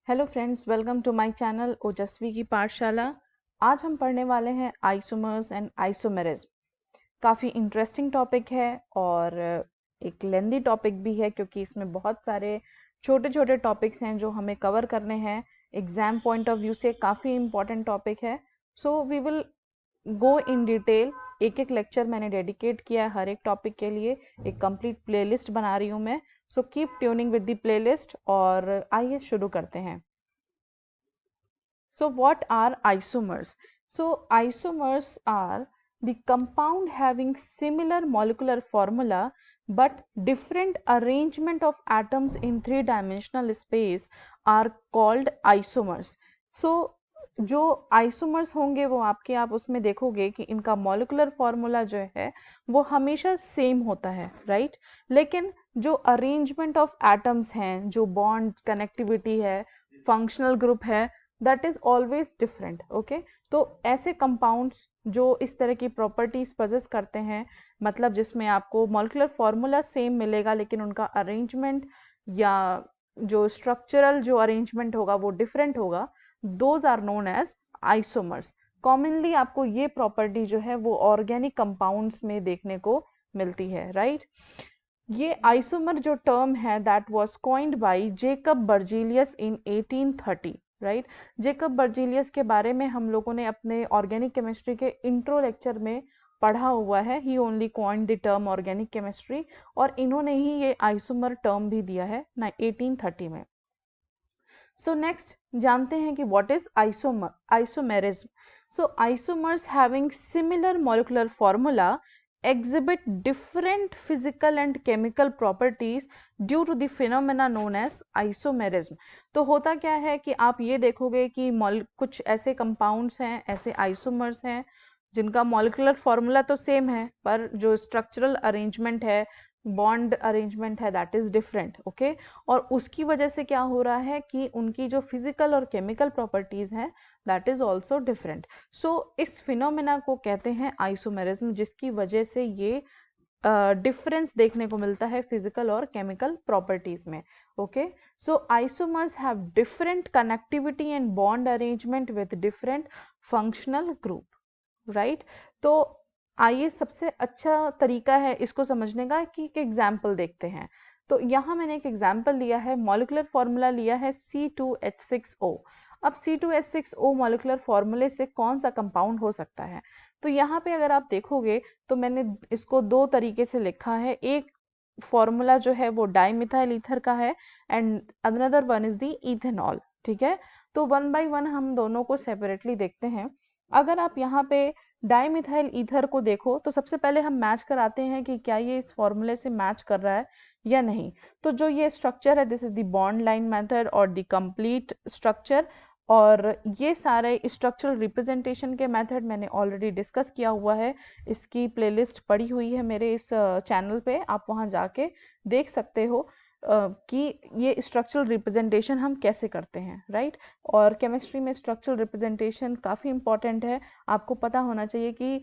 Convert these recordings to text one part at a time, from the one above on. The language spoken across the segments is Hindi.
Hello friends, welcome to my channel Ojaswi की पाठशाला। आज हम पढ़ने वाले हैं आइसोमर्स एंड आइसोमेरिज्म। काफ़ी इंटरेस्टिंग टॉपिक है और एक लेंदी टॉपिक भी है, क्योंकि इसमें बहुत सारे छोटे छोटे टॉपिक्स हैं जो हमें कवर करने हैं। एग्जाम पॉइंट ऑफ व्यू से काफ़ी इंपॉर्टेंट टॉपिक है। So we will go in detail. एक एक लेक्चर मैंने डेडिकेट किया है हर एक टॉपिक के लिए। एक कंप्लीट प्लेलिस्ट बना रही हूँ मैं। So keep tuning with the playlist और आइए शुरू करते हैं। So what are isomers? So isomers are the compound having similar molecular formula but different arrangement of atoms in three-dimensional space are called isomers. So जो आइसोमर्स होंगे वो आप उसमें देखोगे कि इनका मॉलिकुलर फॉर्मूला जो है वो हमेशा सेम होता है, राइट? लेकिन जो अरेंजमेंट ऑफ एटम्स हैं, जो बॉन्ड कनेक्टिविटी है, फंक्शनल ग्रुप है, that is always different. Okay, तो ऐसे कंपाउंड्स जो इस तरह की प्रॉपर्टीज पजेस करते हैं, मतलब जिसमें आपको मॉलिक्यूलर फॉर्मूला सेम मिलेगा लेकिन उनका अरेंजमेंट या जो स्ट्रक्चरल जो अरेंजमेंट होगा वो डिफरेंट होगा, those are known as isomers. Commonly आपको ये प्रॉपर्टी जो है वो ऑर्गेनिक कंपाउंड्स में देखने को मिलती है, राइट? ये आइसोमर जो टर्म है that was coined by Jacob Berzelius in 1830, right? Jacob Berzelius के बारे में हम लोगों ने अपने ऑर्गेनिक केमिस्ट्री के इंट्रो लेक्चर में पढ़ा हुआ है। He only coined the term organic chemistry, और इन्होंने ही ये आइसोमर टर्म भी दिया है 1830 में। सो नेक्स्ट जानते हैं कि what is isomerism. So isomers having similar molecular formula exhibit different physical and chemical properties due to the phenomena known as isomerism। तो होता क्या है कि आप ये देखोगे कि कुछ ऐसे कंपाउंड्स हैं, ऐसे आइसोमर्स हैं जिनका मॉलिक्यूलर फॉर्मूला तो सेम है, पर जो स्ट्रक्चरल अरेंजमेंट है, बॉन्ड अरेंजमेंट है, दैट इज डिफरेंट। ओके, और उसकी वजह से क्या हो रहा है कि उनकी जो फिजिकल और केमिकल प्रॉपर्टीज हैं दैट इज ऑल्सो डिफरेंट। सो इस फिनोमेना को कहते हैं आइसोमेरिज्म, जिसकी वजह से ये डिफरेंस देखने को मिलता है फिजिकल और केमिकल प्रॉपर्टीज में। Okay, so isomers have different connectivity and bond arrangement with different functional group, right? तो आइए, सबसे अच्छा तरीका है इसको समझने का कि एक एग्जाम्पल देखते हैं। तो यहाँ मैंने एक एग्जाम्पल लिया है, मॉलिक्यूलर फॉर्मूला लिया है C2H6O। अब C2H6O मॉलिक्यूलर फॉर्मूले से कौन सा कंपाउंड हो सकता है? तो यहाँ पे अगर आप देखोगे तो मैंने इसको दो तरीके से लिखा है। एक फॉर्मूला जो है वो डाइमिथाइल ईथर का है and another one is the ethanol, ठीक है? तो वन बाय वन हम दोनों को सेपरेटली देखते हैं। अगर आप यहाँ पे डाइमिथाइल ईथर को देखो तो सबसे पहले हम मैच कराते हैं कि क्या ये इस फॉर्मूले से मैच कर रहा है या नहीं। तो जो ये स्ट्रक्चर है, this is the bond line method और द कंप्लीट स्ट्रक्चर, और ये सारे स्ट्रक्चरल रिप्रेजेंटेशन के मेथड मैंने ऑलरेडी डिस्कस किया हुआ है। इसकी प्लेलिस्ट पड़ी हुई है मेरे इस चैनल पे, आप वहाँ जाके देख सकते हो कि ये स्ट्रक्चरल रिप्रेजेंटेशन हम कैसे करते हैं, राइट? और केमिस्ट्री में स्ट्रक्चरल रिप्रेजेंटेशन काफ़ी इंपॉर्टेंट है। आपको पता होना चाहिए कि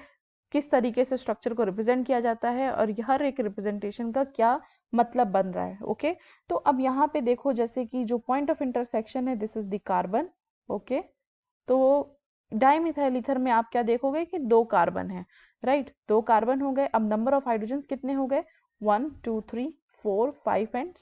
किस तरीके से स्ट्रक्चर को रिप्रेजेंट किया जाता है और हर एक रिप्रेजेंटेशन का क्या मतलब बन रहा है। ओके, तो अब यहाँ पे देखो, जैसे कि जो पॉइंट ऑफ इंटरसेक्शन है, this is the carbon. Okay, तो डाइमिथाइल ईथर में आप क्या देखोगे कि दो कार्बन है, राइट? दो कार्बन हो गए। अब नंबर ऑफ हाइड्रोजन कितने हो गए? 1 2 3 4 5 एंड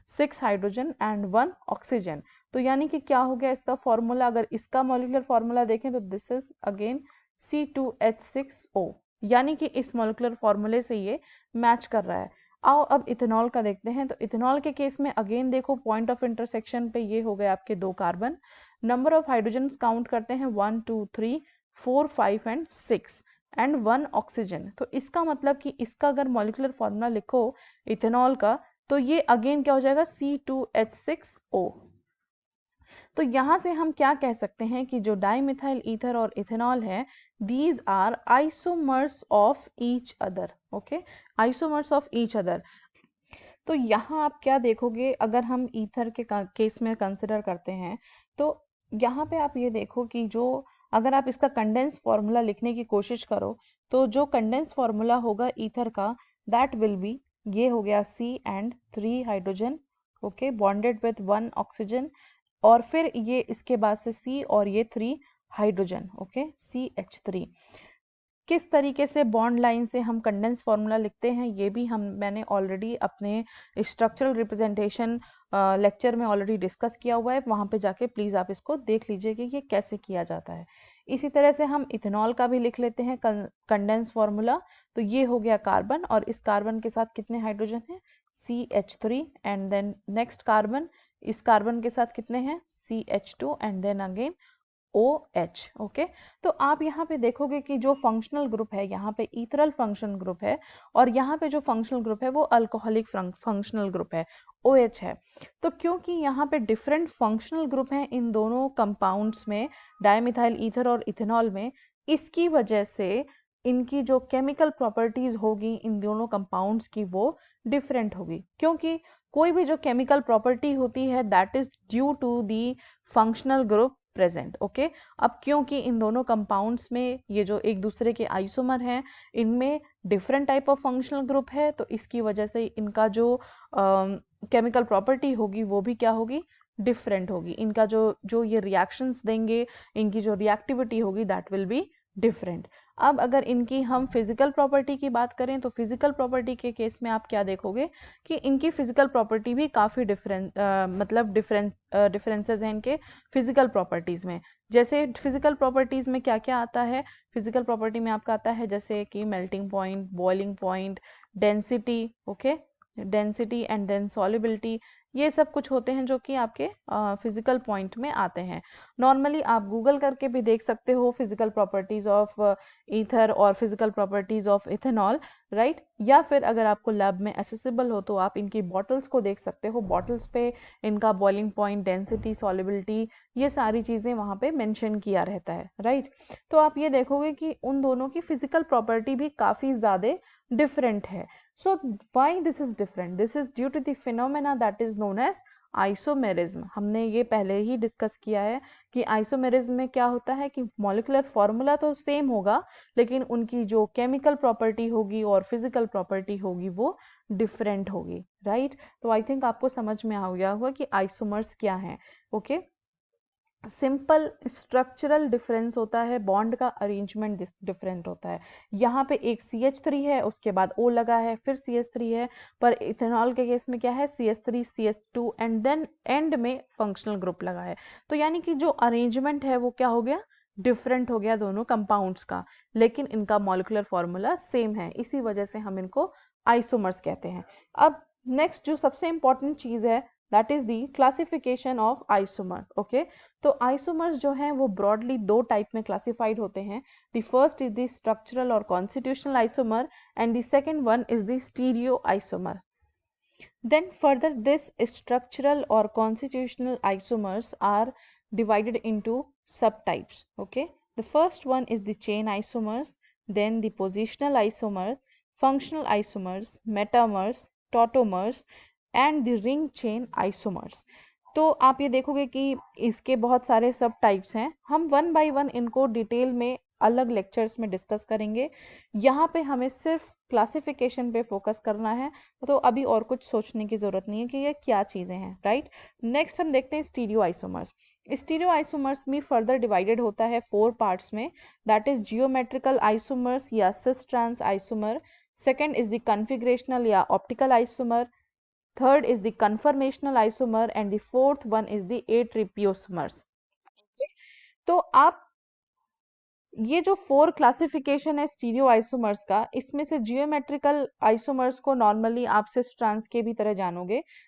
6 हाइड्रोजन एंड 1 ऑक्सीजन। तो यानी कि क्या हो गया इसका फॉर्मूला? अगर इसका मॉलिक्यूलर फॉर्मूला देखें तो दिस इज अगेन C2H6O, यानी कि इस मॉलिक्यूलर फॉर्मूले से ये मैच कर रहा है। आओ अब इथेनॉल का देखते हैं। तो इथेनॉल के केस में अगेन देखो, पॉइंट ऑफ इंटरसेक्शन पे ये हो गए आपके दो carbon. Number of hydrogen count करते हैं 1 2 3 4 5 एंड 6 एंड 1 ऑक्सीजन। तो इसका मतलब कि इसका अगर मॉलिक्यूलर फॉर्मूला लिखो इथेनॉल का, तो ये अगेन क्या हो जाएगा? C2H6O। तो यहाँ से हम क्या कह सकते हैं कि जो डाइमिथाइल ईथर और इथेनॉल है, these are isomers of each other. Okay, isomers of each other. तो यहाँ आप क्या देखोगे, अगर हम ईथर के केस में कंसिडर करते हैं, तो यहाँ पे आप ये देखो कि जो अगर आप इसका कंडेंस फॉर्मूला लिखने की कोशिश करो, तो जो कंडेंस फॉर्मूला होगा ईथर का, दैट विल बी, ये हो गया C and 3 hydrogen, okay, bonded with 1 oxygen और फिर ये इसके बाद से C और ये 3 हाइड्रोजन, ओके, CH3। किस तरीके से बॉन्ड लाइन से हम कंडेंस फार्मूला लिखते हैं ये भी मैंने ऑलरेडी अपने स्ट्रक्चरल रिप्रेजेंटेशन लेक्चर में ऑलरेडी डिस्कस किया हुआ है, वहाँ पे जाके प्लीज़ आप इसको देख लीजिए कि ये कैसे किया जाता है। इसी तरह से हम इथेनॉल का भी लिख लेते हैं कंडेंस फार्मूला। तो ये हो गया कार्बन, और इस कार्बन के साथ कितने हाइड्रोजन हैं, CH3, and then next carbon, इस कार्बन के साथ कितने हैं, CH2, and then again OH, okay. तो आप यहाँ पे देखोगे कि जो फंक्शनल ग्रुप है यहाँ पे ईथरल फंक्शनल ग्रुप है, और यहाँ पे जो फंक्शनल ग्रुप है वो अल्कोहलिक फंक्शनल ग्रुप है, OH है। तो क्योंकि यहाँ पे डिफरेंट फंक्शनल ग्रुप हैं इन दोनों कंपाउंड्स में, डायमिथाइल ईथर और इथेनॉल में, इसकी वजह से इनकी जो केमिकल प्रॉपर्टीज होगी इन दोनों कंपाउंड्स की वो डिफरेंट होगी, क्योंकि कोई भी जो केमिकल प्रॉपर्टी होती है that is due to the functional group present, okay. अब क्योंकि इन दोनों कंपाउंड्स में ये जो एक दूसरे के आइसोमर हैं इनमें different type of functional group है, तो इसकी वजह से इनका जो केमिकल प्रॉपर्टी होगी वो भी क्या होगी, डिफरेंट होगी। इनका जो जो ये रिएक्शंस देंगे, इनकी जो रिएक्टिविटी होगी दैट विल बी डिफरेंट। अब अगर इनकी हम फिजिकल प्रॉपर्टी की बात करें तो फिजिकल प्रॉपर्टी के केस में आप क्या देखोगे कि इनकी फिजिकल प्रॉपर्टी भी काफ़ी मतलब डिफरेंसेस हैं इनके फिजिकल प्रॉपर्टीज़ में। जैसे फिजिकल प्रॉपर्टीज़ में क्या क्या आता है, फिजिकल प्रॉपर्टी में आपका आता है जैसे कि melting point, boiling point, density, okay, density and then solubility, ये सब कुछ होते हैं जो कि आपके फिजिकल पॉइंट में आते हैं। नॉर्मली आप गूगल करके भी देख सकते हो फिजिकल प्रॉपर्टीज ऑफ ईथर और physical properties of ethanol, right. या फिर अगर आपको लैब में एसेसिबल हो तो आप इनकी बॉटल्स को देख सकते हो, बॉटल्स पे इनका बॉइलिंग पॉइंट, डेंसिटी, सॉल्युबिलिटी, ये सारी चीज़ें वहाँ पे मेंशन किया रहता है, राइट। तो आप ये देखोगे कि उन दोनों की फिजिकल प्रॉपर्टी भी काफ़ी ज़्यादा डिफरेंट है। So why this is different? This is due to the phenomena that is known as isomerism. हमने ये पहले ही डिस्कस किया है कि आइसोमेरिज्म में क्या होता है कि मॉलिक्यूलर फॉर्मूला तो सेम होगा लेकिन उनकी जो केमिकल प्रॉपर्टी होगी और फिजिकल प्रॉपर्टी होगी वो डिफरेंट होगी, राइट। तो आई थिंक आपको समझ में आ गया होगा कि आइसोमर्स क्या हैं, ओके। सिंपल स्ट्रक्चरल डिफरेंस होता है, बॉन्ड का अरेंजमेंट डिफरेंट होता है। यहाँ पे एक CH3 है, उसके बाद O लगा है, फिर CH3 है, पर इथेनॉल के केस में क्या है, CH3, CH2 and then end में फंक्शनल ग्रुप लगा है। तो यानी कि जो अरेंजमेंट है वो क्या हो गया, डिफरेंट हो गया दोनों कंपाउंड्स का, लेकिन इनका मॉलिक्यूलर फॉर्मूला सेम है, इसी वजह से हम इनको आइसोमर्स कहते हैं। अब नेक्स्ट जो सबसे इंपॉर्टेंट चीज है that is the classification of isomer, okay. तो आइसोमर्स जो हैं वो ब्रॉडली दो टाइप में क्लासिफाइड होते हैं। The first is the structural और constitutional isomer and the second one is the stereoisomer. Then further this structural or constitutional isomers are divided into subtypes, okay. The first one is the chain isomers, then the positional isomers, functional isomers, metamers, tautomers and the ring chain isomers. तो आप ये देखोगे कि इसके बहुत सारे सब टाइप्स हैं, हम वन बाय वन इनको डिटेल में अलग लेक्चर्स में डिस्कस करेंगे। यहाँ पे हमें सिर्फ क्लासिफिकेशन पे फोकस करना है, तो अभी और कुछ सोचने की जरूरत नहीं है कि ये क्या चीजें हैं, राइट। नेक्स्ट हम देखते हैं स्टीरियो आइसोमर्स। स्टीरियो आइसोमर्स में फर्दर डिवाइडेड होता है 4 पार्ट्स में, दैट इज जियोमेट्रिकल आइसोमर्स या cis trans isomer, second is the configurational या optical isomer, third is the conformational isomer and the fourth one is the atripiosmers, okay? तो आप ये जो 4 क्लासिफिकेशन है स्टीरियो आइसोमर्स का, इसमें से जियोमेट्रिकल आइसोमर्स को नॉर्मली आप सिस ट्रांस के भी तरह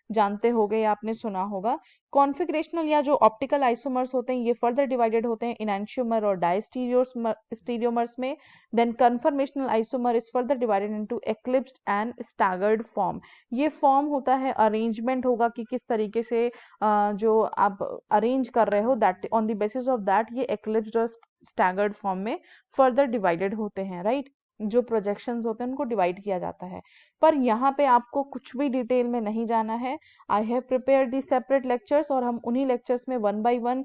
जानते होगे या आपने सुना होगा। कॉन्फिगरेशनल या जो ऑप्टिकल आइसोमर्स होते हैं ये फर्दर डिवाइडेड होते हैं इनैंशियोमर और डायस्टीरियोमर्स में। Then conformational isomer is further divided into eclipsed and staggered form. ये फॉर्म होता है, अरेंजमेंट होगा कि किस तरीके से जो आप अरेंज कर रहे हो, that on the basis of that ये एक्लिप्स्ड और स्टैगर्ड फॉर्म में फर्दर डिवाइडेड होते हैं, राइट। जो प्रोजेक्शंस होते हैं उनको डिवाइड किया जाता है। पर यहाँ पे आपको कुछ भी डिटेल में नहीं जाना है। I have prepared the separate lectures और हम उन्हीं लेक्चर्स में 1 बाय 1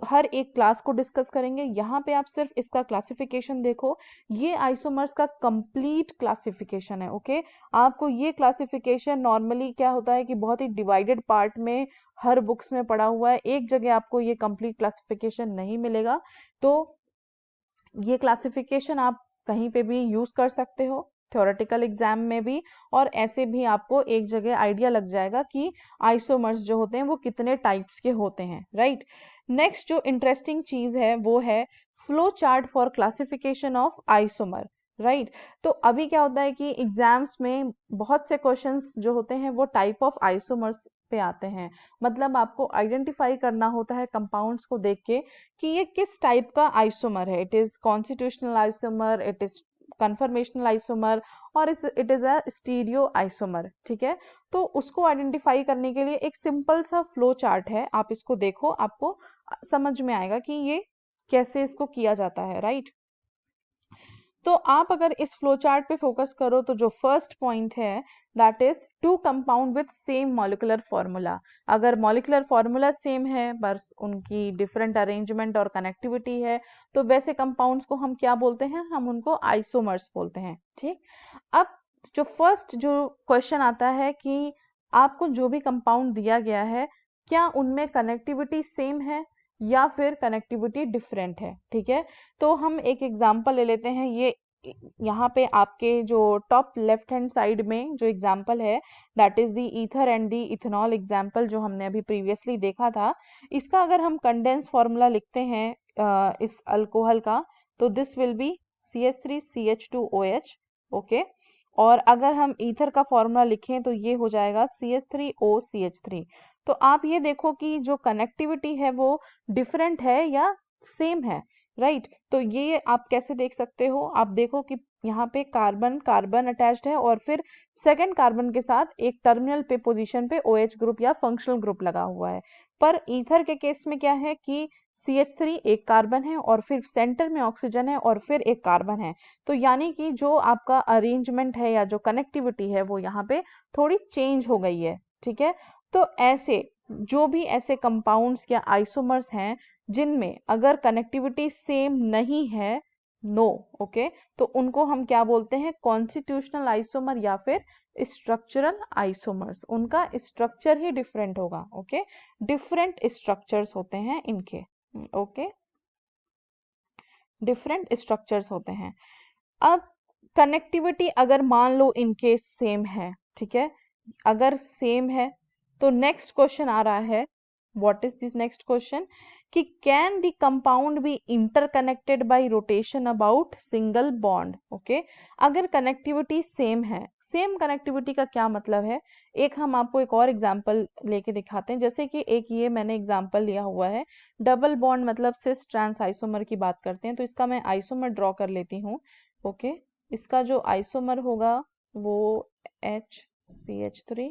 हर एक क्लास को डिस्कस करेंगे। यहाँ पे आप सिर्फ इसका क्लासिफिकेशन देखो, ये आइसोमर्स का कंप्लीट क्लासिफिकेशन है। ओके, आपको ये क्लासिफिकेशन नॉर्मली क्या होता है कि बहुत ही डिवाइडेड पार्ट में हर बुक्स में पड़ा हुआ है, एक जगह आपको ये कंप्लीट क्लासिफिकेशन नहीं मिलेगा। तो ये क्लासिफिकेशन आप कहीं पे भी यूज कर सकते हो, थ्योरेटिकल एग्जाम में भी, और ऐसे भी आपको एक जगह आइडिया लग जाएगा कि आइसोमर्स जो होते हैं वो कितने टाइप्स के होते हैं, राइट। नेक्स्ट जो इंटरेस्टिंग चीज है वो है flow chart for classification of isomer, right. तो अभी क्या होता है कि एग्जाम्स में बहुत से क्वेश्चंस जो होते हैं वो टाइप ऑफ आइसोमर्स पे आते हैं। मतलब आपको आइडेंटिफाई करना होता है कंपाउंड्स को देख के कि ये किस टाइप का आइसोमर है। It is constitutional isomer, it is conformational isomer, और it is a stereoisomer, ठीक है। तो उसको आइडेंटिफाई करने के लिए एक सिंपल सा फ्लो चार्ट है, आप इसको देखो, आपको समझ में आएगा कि ये कैसे इसको किया जाता है, राइट। तो आप अगर इस फ्लो चार्ट पे फोकस करो तो जो फर्स्ट पॉइंट है that is two compound with same molecular formula. अगर मॉलिक्यूलर फॉर्मूला सेम है बस उनकी डिफरेंट अरेंजमेंट और कनेक्टिविटी है तो वैसे कंपाउंड्स को हम क्या बोलते हैं, हम उनको आइसोमर्स बोलते हैं, ठीक। अब जो फर्स्ट जो क्वेश्चन आता है कि आपको जो भी कंपाउंड दिया गया है क्या उनमें कनेक्टिविटी सेम है या फिर कनेक्टिविटी डिफरेंट है, ठीक है। तो हम एक एग्जांपल ले लेते हैं। ये यहाँ पे आपके जो टॉप लेफ्ट हैंड साइड में जो एग्जांपल है that is the ether and the ethanol example जो हमने अभी प्रीवियसली देखा था। इसका अगर हम कंडेंस फॉर्मूला लिखते हैं इस अल्कोहल का तो this will be CH3CH2OH, okay. और अगर हम ईथर का फॉर्मूला लिखें तो ये हो जाएगा CH3OCH3। तो आप ये देखो कि जो कनेक्टिविटी है वो डिफरेंट है या सेम है, राइट। तो ये आप कैसे देख सकते हो, आप देखो कि यहाँ पे कार्बन कार्बन अटैच्ड है और फिर सेकंड कार्बन के साथ एक टर्मिनल पे पोजीशन पे OH ग्रुप या फंक्शनल ग्रुप लगा हुआ है। पर ईथर के केस में क्या है कि CH3 एक कार्बन है और फिर सेंटर में ऑक्सीजन है और फिर एक कार्बन है। तो यानी कि जो आपका अरेंजमेंट है या जो कनेक्टिविटी है वो यहाँ पे थोड़ी चेंज हो गई है, ठीक है। तो ऐसे जो भी ऐसे कंपाउंड्स या आइसोमर्स हैं जिनमें अगर कनेक्टिविटी सेम नहीं है, नो, ओके, तो उनको हम क्या बोलते हैं, कॉन्स्टिट्यूशनल आइसोमर या फिर स्ट्रक्चरल आइसोमर्स। उनका स्ट्रक्चर ही डिफरेंट होगा, ओके, डिफरेंट स्ट्रक्चर्स होते हैं इनके, ओके, डिफरेंट स्ट्रक्चर्स होते हैं। अब कनेक्टिविटी अगर मान लो इनके सेम है, ठीक है, अगर सेम है तो नेक्स्ट क्वेश्चन आ रहा है, what is this next question, कि can the compound be interconnected by rotation about single bond, okay. अगर कनेक्टिविटी सेम है, सेम कनेक्टिविटी का क्या मतलब है, एक हम आपको एक और एग्जांपल लेके दिखाते हैं। जैसे कि एक ये मैंने एग्जांपल लिया हुआ है, डबल बॉन्ड मतलब सिस ट्रांस आइसोमर की बात करते हैं, तो इसका मैं आइसोमर ड्रॉ कर लेती हूँ, ओके। इसका जो आइसोमर होगा वो HCH3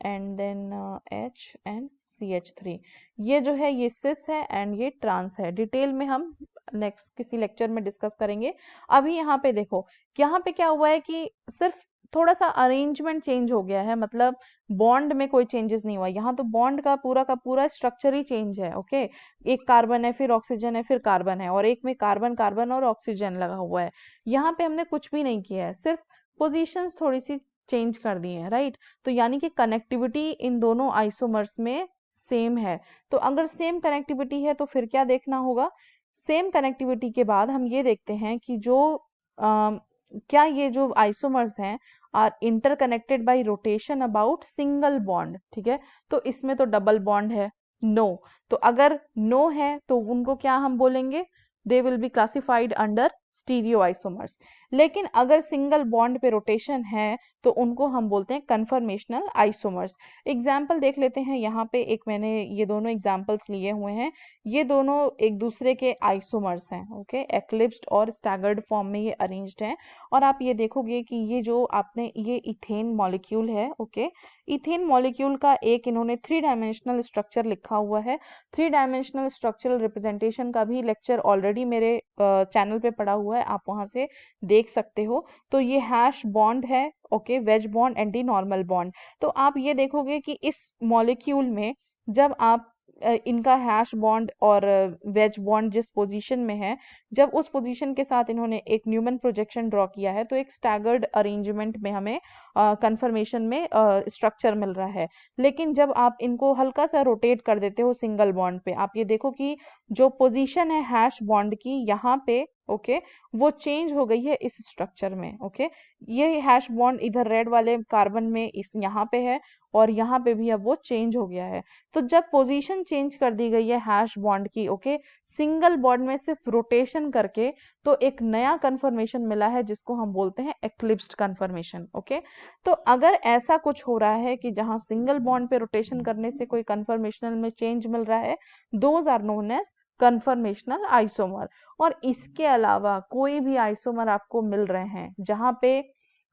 and then H and CH3। ये जो है ये सिस है एंड ये ट्रांस है। डिटेल में हम नेक्स्ट किसी लेक्चर में डिस्कस करेंगे। अभी यहाँ पे देखो, यहाँ पे क्या हुआ है कि सिर्फ थोड़ा सा अरेंजमेंट चेंज हो गया है, मतलब बॉन्ड में कोई चेंजेस नहीं हुआ। यहाँ तो बॉन्ड का पूरा स्ट्रक्चर ही चेंज है, ओके। एक कार्बन है, फिर ऑक्सीजन है, फिर कार्बन है, और एक में कार्बन कार्बन और ऑक्सीजन लगा हुआ है। यहाँ पे हमने कुछ भी नहीं किया है, सिर्फ पोजीशंस थोड़ी सी चेंज कर दी है, राइट। तो यानी कि कनेक्टिविटी इन दोनों आइसोमर्स में सेम है। तो अगर सेम कनेक्टिविटी है तो फिर क्या देखना होगा, सेम कनेक्टिविटी के बाद हम ये देखते हैं कि जो क्या ये जो आइसोमर्स हैं are interconnected by rotation about single bond, ठीक है। तो इसमें तो डबल बॉन्ड है, नो। तो अगर नो है तो उनको क्या हम बोलेंगे, they will be classified under stereo isomers. लेकिन अगर सिंगल बॉन्ड पे रोटेशन है तो उनको हम बोलते हैं कन्फर्मेशनल आइसोमर्स। एग्जाम्पल देख लेते हैं, यहाँ पे एक मैंने ये दोनों एग्जाम्पल्स लिए हुए हैं, ये दोनों एक दूसरे के आइसोमर्स हैं, ओके, एक्लिप्स्ड और स्टैगर्ड फॉर्म में ये अरेंज्ड हैं। और आप ये देखोगे कि ये जो आपने ये इथेन मॉलिक्यूल है, ओके, इथेन मॉलिक्यूल का एक इन्होंने 3 डायमेंशनल स्ट्रक्चर लिखा हुआ है। 3 डायमेंशनल स्ट्रक्चरल रिप्रेजेंटेशन का भी लेक्चर ऑलरेडी मेरे चैनल पे पड़ा हुआ है, आप वहां से देख सकते हो। तो ये हैश बॉन्ड है, okay, wedge bond, anti normal bond. तो आप ये देखोगे कि इस मॉलिक्यूल में जब आप इनका हैश बॉन्ड और वेज बॉन्ड जिस पोजीशन में है, जब उस पोजीशन के साथ इन्होंने एक न्यूमन प्रोजेक्शन ड्रॉ किया है तो एक स्टैगर्ड अरेंजमेंट में हमें कंफर्मेशन में स्ट्रक्चर मिल रहा है। लेकिन जब आप इनको हल्का सा रोटेट कर देते हो सिंगल बॉन्ड पे, आप ये देखो कि जो पोजीशन है हैश बॉन्ड की यहाँ पे, ओके, वो चेंज हो गई है इस स्ट्रक्चर में, ओके। ये हैश बॉन्ड इधर रेड वाले कार्बन में इस यहाँ पे है और यहाँ पे भी अब वो चेंज हो गया है। तो जब पोजीशन चेंज कर दी गई है हैश बॉन्ड की, ओके, सिंगल बॉन्ड में सिर्फ रोटेशन करके, तो एक नया कंफर्मेशन मिला है जिसको हम बोलते हैं एक्लिप्स्ड कंफर्मेशन, ओके। तो अगर ऐसा कुछ हो रहा है कि जहां सिंगल बॉन्ड पे रोटेशन करने से कोई कंफर्मेशनल में चेंज मिल रहा है, those are known as conformational isomer. और इसके अलावा कोई भी आइसोमर आपको मिल रहे हैं जहां पे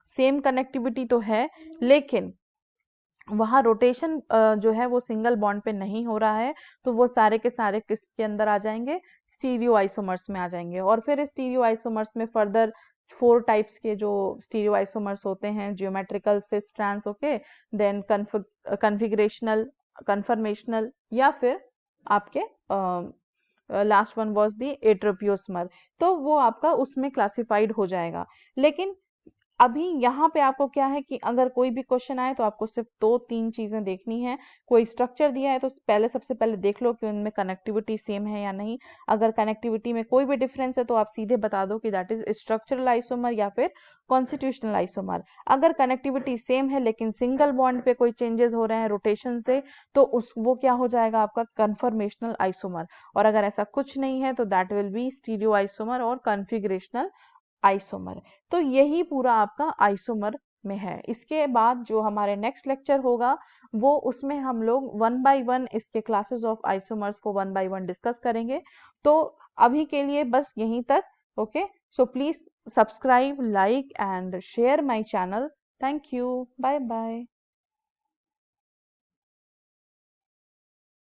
सेम कनेक्टिविटी तो है लेकिन वहां रोटेशन जो है वो सिंगल बॉन्ड पे नहीं हो रहा है, तो वो सारे के सारे किसके अंदर आ जाएंगे, स्टीरियो आइसोमर्स में आ जाएंगे। और फिर स्टीरियो आइसोमर्स में फर्दर 4 टाइप्स के जो स्टीरियो आइसोमर्स होते हैं, geometrical, cis trans, okay, then configurational, conformational, या फिर आपके last one was the atropisomer. तो वो आपका उसमें क्लासिफाइड हो जाएगा। लेकिन अभी यहाँ पे आपको क्या है कि अगर कोई भी क्वेश्चन आए तो आपको सिर्फ 2-3 चीजें देखनी है। कोई स्ट्रक्चर दिया है तो पहले सबसे पहले देख लो कि उनमें कनेक्टिविटी सेम है या नहीं। अगर कनेक्टिविटी में कोई भी डिफरेंस है तो आप सीधे बता दो कि दैट इज स्ट्रक्चरल आइसोमर या फिर कॉन्स्टिट्यूशनल आइसोमर। अगर कनेक्टिविटी सेम है लेकिन सिंगल बॉन्ड पे कोई चेंजेस हो रहे हैं रोटेशन से, तो उस वो क्या हो जाएगा आपका कन्फर्मेशनल आइसोमर। और अगर ऐसा कुछ नहीं है तो that will be stereo isomer और कॉन्फिगरेशनल आइसोमर। तो यही पूरा आपका आइसोमर में है। इसके बाद जो हमारे नेक्स्ट लेक्चर होगा वो उसमें हम लोग 1 बाय 1 इसके क्लासेस ऑफ आइसोमर्स को 1 बाय 1 डिस्कस करेंगे। तो अभी के लिए बस यहीं तक, okay. So please subscribe, like and share my channel. Thank you, bye bye.